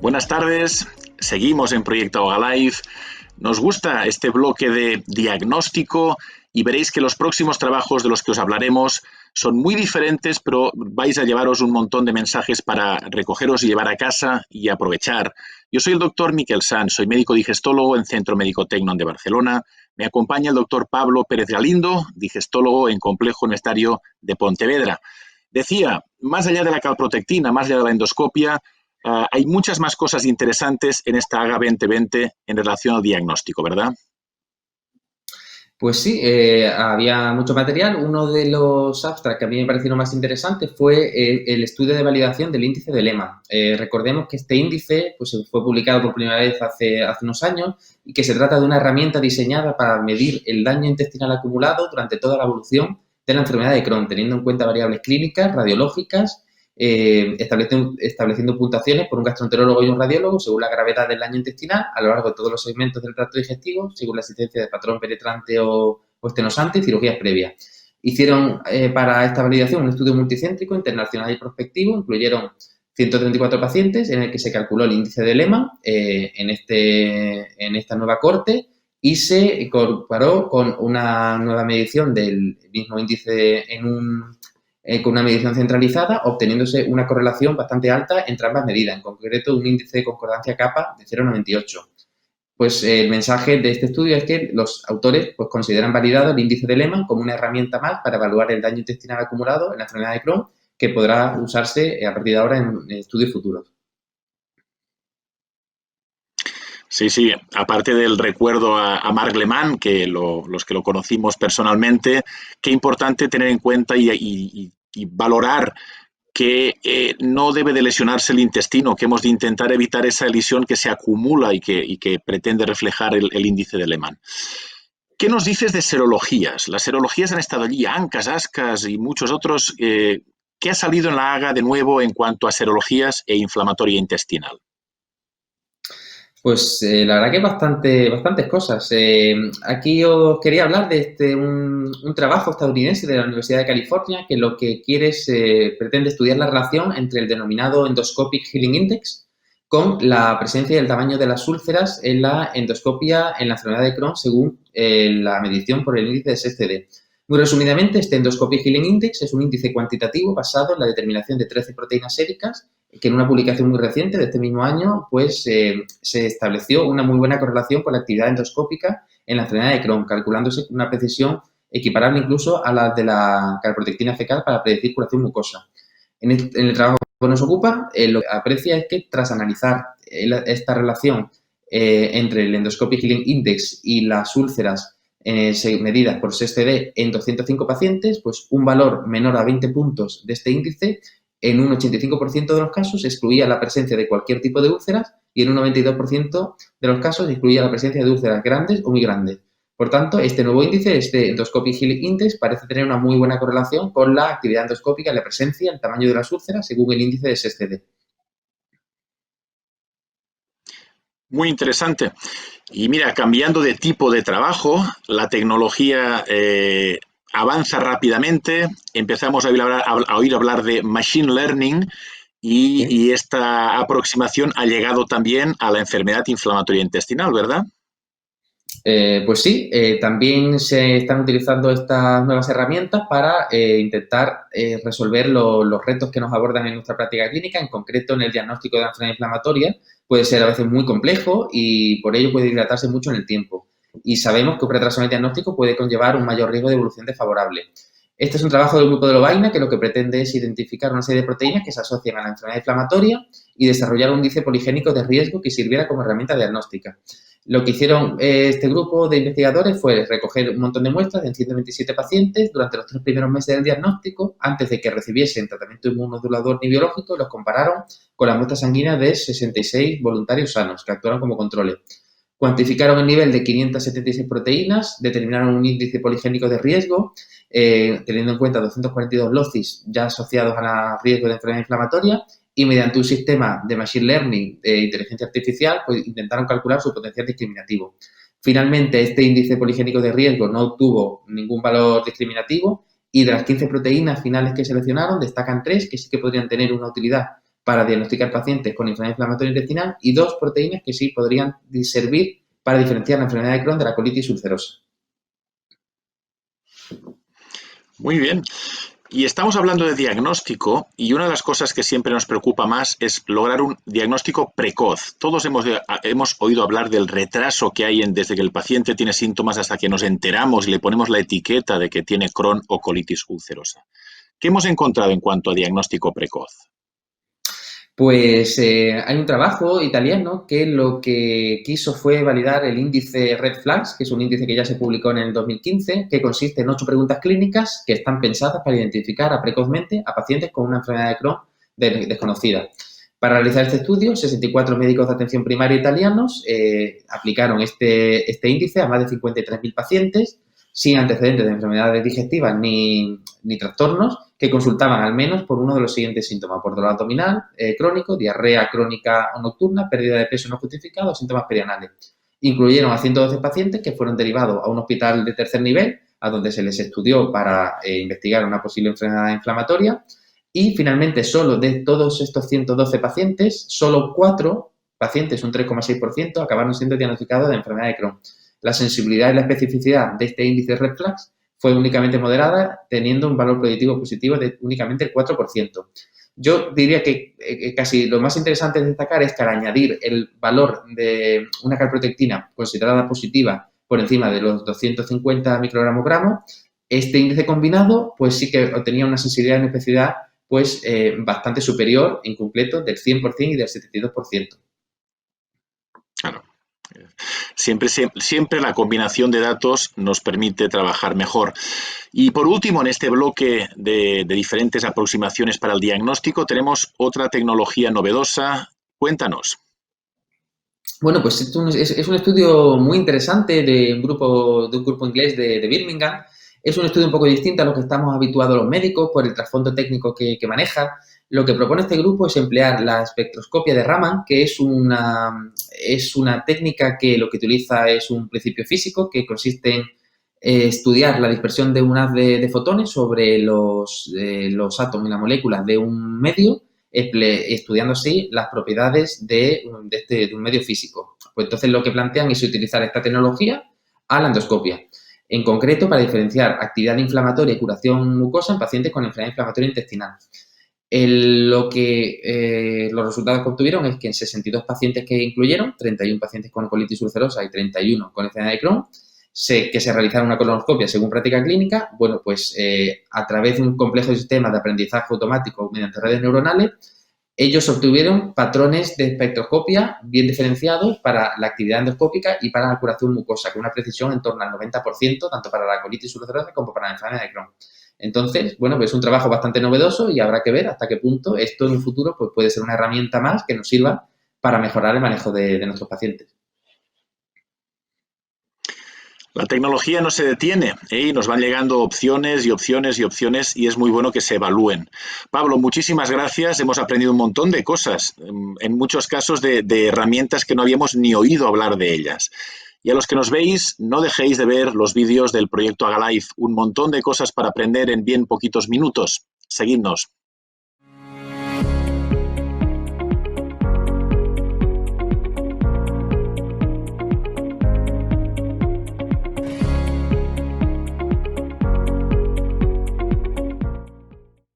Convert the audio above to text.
Buenas tardes, seguimos en Proyecto Live. Nos gusta este bloque de diagnóstico y veréis que los próximos trabajos de los que os hablaremos son muy diferentes, pero vais a llevaros un montón de mensajes para recogeros y llevar a casa y aprovechar. Yo soy el doctor Miquel Sanz, soy médico digestólogo en Centro Médico Tecnon de Barcelona. Me acompaña el doctor Pablo Pérez Galindo, digestólogo en Complejo Universitario de Pontevedra. Decía, más allá de la calprotectina, más allá de la endoscopia, hay muchas más cosas interesantes en esta AGA 2020 en relación al diagnóstico, ¿verdad? Pues sí, había mucho material. Uno de los abstracts que a mí me parecieron más interesantes fue el estudio de validación del índice de Lehmann. Recordemos que este índice pues, fue publicado por primera vez hace unos años y que se trata de una herramienta diseñada para medir el daño intestinal acumulado durante toda la evolución de la enfermedad de Crohn, teniendo en cuenta variables clínicas, radiológicas, estableciendo puntuaciones por un gastroenterólogo y un radiólogo según la gravedad del daño intestinal a lo largo de todos los segmentos del tracto digestivo, según la existencia de patrón penetrante o estenosante y cirugías previas. Hicieron para esta validación un estudio multicéntrico, internacional y prospectivo. Incluyeron 134 pacientes en el que se calculó el índice de Lehmann en esta nueva corte y se comparó con una nueva medición del mismo índice con una medición centralizada, obteniéndose una correlación bastante alta entre ambas medidas, en concreto un índice de concordancia kappa de 0,98. Pues el mensaje de este estudio es que los autores pues, consideran validado el índice de Lehmann como una herramienta más para evaluar el daño intestinal acumulado en la enfermedad de Crohn, que podrá usarse a partir de ahora en estudios futuros. Sí, aparte del recuerdo a Marc Lehmann, que los que lo conocimos personalmente, qué importante tener en cuenta y valorar que no debe de lesionarse el intestino, que hemos de intentar evitar esa lesión que se acumula y que pretende reflejar el índice de Lehmann. ¿Qué nos dices de serologías? Las serologías han estado allí, ANCAS, ASCAS y muchos otros. ¿Qué ha salido en la AGA de nuevo en cuanto a serologías e inflamatoria intestinal? Pues la verdad que bastantes cosas. Aquí os quería hablar de un trabajo estadounidense de la Universidad de California que lo que quiere es, pretende estudiar la relación entre el denominado Endoscopic Healing Index con la presencia y el tamaño de las úlceras en la endoscopia en la enfermedad de Crohn según la medición por el índice de SCD. Muy resumidamente, este Endoscopic Healing Index es un índice cuantitativo basado en la determinación de 13 proteínas séricas que en una publicación muy reciente de este mismo año, pues se estableció una muy buena correlación con la actividad endoscópica en la enfermedad de Crohn, calculándose una precisión equiparable incluso a la de la calprotectina fecal para predecir curación mucosa. En el trabajo que nos ocupa, lo que aprecia es que tras analizar esta relación entre el Endoscopic Healing Index y las úlceras medidas por SSD en 205 pacientes, pues un valor menor a 20 puntos de este índice en un 85% de los casos excluía la presencia de cualquier tipo de úlceras y en un 92% de los casos excluía la presencia de úlceras grandes o muy grandes. Por tanto, este nuevo índice, este Endoscopic Healing Index, parece tener una muy buena correlación con la actividad endoscópica, la presencia, el tamaño de las úlceras, según el índice de SSCD. Muy interesante. Y mira, cambiando de tipo de trabajo, la tecnología avanza rápidamente. Empezamos a oír hablar de machine learning ¿Sí? y esta aproximación ha llegado también a la enfermedad inflamatoria intestinal, ¿verdad? Pues sí, también se están utilizando estas nuevas herramientas para intentar resolver los retos que nos abordan en nuestra práctica clínica, en concreto en el diagnóstico de la enfermedad inflamatoria. Puede ser a veces muy complejo y por ello puede dilatarse mucho en el tiempo. Y sabemos que un retraso en el diagnóstico puede conllevar un mayor riesgo de evolución desfavorable. Este es un trabajo del grupo de Lovaina que lo que pretende es identificar una serie de proteínas que se asocian a la enfermedad inflamatoria y desarrollar un índice poligénico de riesgo que sirviera como herramienta diagnóstica. Lo que hicieron este grupo de investigadores fue recoger un montón de muestras de 127 pacientes durante los 3 primeros meses del diagnóstico, antes de que recibiesen tratamiento inmunomodulador ni biológico, y los compararon con las muestras sanguíneas de 66 voluntarios sanos que actuaron como controles. Cuantificaron el nivel de 576 proteínas, determinaron un índice poligénico de riesgo, teniendo en cuenta 242 LOCIS ya asociados a riesgo de enfermedad inflamatoria, y mediante un sistema de machine learning de inteligencia artificial, pues intentaron calcular su potencial discriminativo. Finalmente, este índice poligénico de riesgo no obtuvo ningún valor discriminativo y de las 15 proteínas finales que seleccionaron, destacan 3 que sí que podrían tener una utilidad para diagnosticar pacientes con enfermedad inflamatoria intestinal y 2 proteínas que sí podrían servir para diferenciar la enfermedad de Crohn de la colitis ulcerosa. Muy bien. Y estamos hablando de diagnóstico y una de las cosas que siempre nos preocupa más es lograr un diagnóstico precoz. Todos hemos oído hablar del retraso que hay desde que el paciente tiene síntomas hasta que nos enteramos y le ponemos la etiqueta de que tiene Crohn o colitis ulcerosa. ¿Qué hemos encontrado en cuanto a diagnóstico precoz? Pues hay un trabajo italiano que lo que quiso fue validar el índice Red Flags, que es un índice que ya se publicó en el 2015, que consiste en 8 preguntas clínicas que están pensadas para identificar precozmente a pacientes con una enfermedad de Crohn desconocida. Para realizar este estudio, 64 médicos de atención primaria italianos aplicaron este índice a más de 53.000 pacientes sin antecedentes de enfermedades digestivas ni trastornos, que consultaban al menos por uno de los siguientes síntomas: por dolor abdominal crónico, diarrea crónica o nocturna, pérdida de peso no justificada o síntomas perianales. Incluyeron a 112 pacientes que fueron derivados a un hospital de tercer nivel, a donde se les estudió para investigar una posible enfermedad inflamatoria, y finalmente solo de todos estos 112 pacientes, solo 4 pacientes, un 3,6%, acabaron siendo diagnosticados de enfermedad de Crohn. La sensibilidad y la especificidad de este índice Red Flags fue únicamente moderada, teniendo un valor predictivo positivo de únicamente el 4%. Yo diría que casi lo más interesante de destacar es que al añadir el valor de una calprotectina considerada positiva por encima de los 250 microgramos gramos, este índice combinado pues sí que obtenía una sensibilidad y una especificidad pues bastante superior, incompleto, del 100% y del 72%. Claro. Siempre la combinación de datos nos permite trabajar mejor. Y por último, en este bloque de diferentes aproximaciones para el diagnóstico, tenemos otra tecnología novedosa. Cuéntanos. Bueno, pues es un estudio muy interesante de un grupo inglés de Birmingham. Es un estudio un poco distinto a lo que estamos habituados los médicos por el trasfondo técnico que maneja. Lo que propone este grupo es emplear la espectroscopia de Raman, que es una técnica que lo que utiliza es un principio físico que consiste en estudiar la dispersión de un haz de fotones sobre los átomos y las moléculas de un medio, estudiando así las propiedades de un medio físico. Pues entonces lo que plantean es utilizar esta tecnología a la endoscopia, en concreto para diferenciar actividad inflamatoria y curación mucosa en pacientes con enfermedad inflamatoria intestinal. Los resultados que obtuvieron es que en 62 pacientes que incluyeron, 31 pacientes con colitis ulcerosa y 31 con enfermedad de Crohn, que se realizara una colonoscopia según práctica clínica, bueno, pues a través de un complejo sistema de aprendizaje automático mediante redes neuronales, ellos obtuvieron patrones de espectroscopia bien diferenciados para la actividad endoscópica y para la curación mucosa, con una precisión en torno al 90%, tanto para la colitis ulcerosa como para la enfermedad de Crohn. Entonces, bueno, pues es un trabajo bastante novedoso y habrá que ver hasta qué punto esto en un futuro pues, puede ser una herramienta más que nos sirva para mejorar el manejo de nuestros pacientes. La tecnología no se detiene, y nos van llegando opciones y opciones y opciones y es muy bueno que se evalúen. Pablo, muchísimas gracias. Hemos aprendido un montón de cosas, en muchos casos de herramientas que no habíamos ni oído hablar de ellas. Y a los que nos veis, no dejéis de ver los vídeos del proyecto Agalife, un montón de cosas para aprender en bien poquitos minutos. Seguidnos.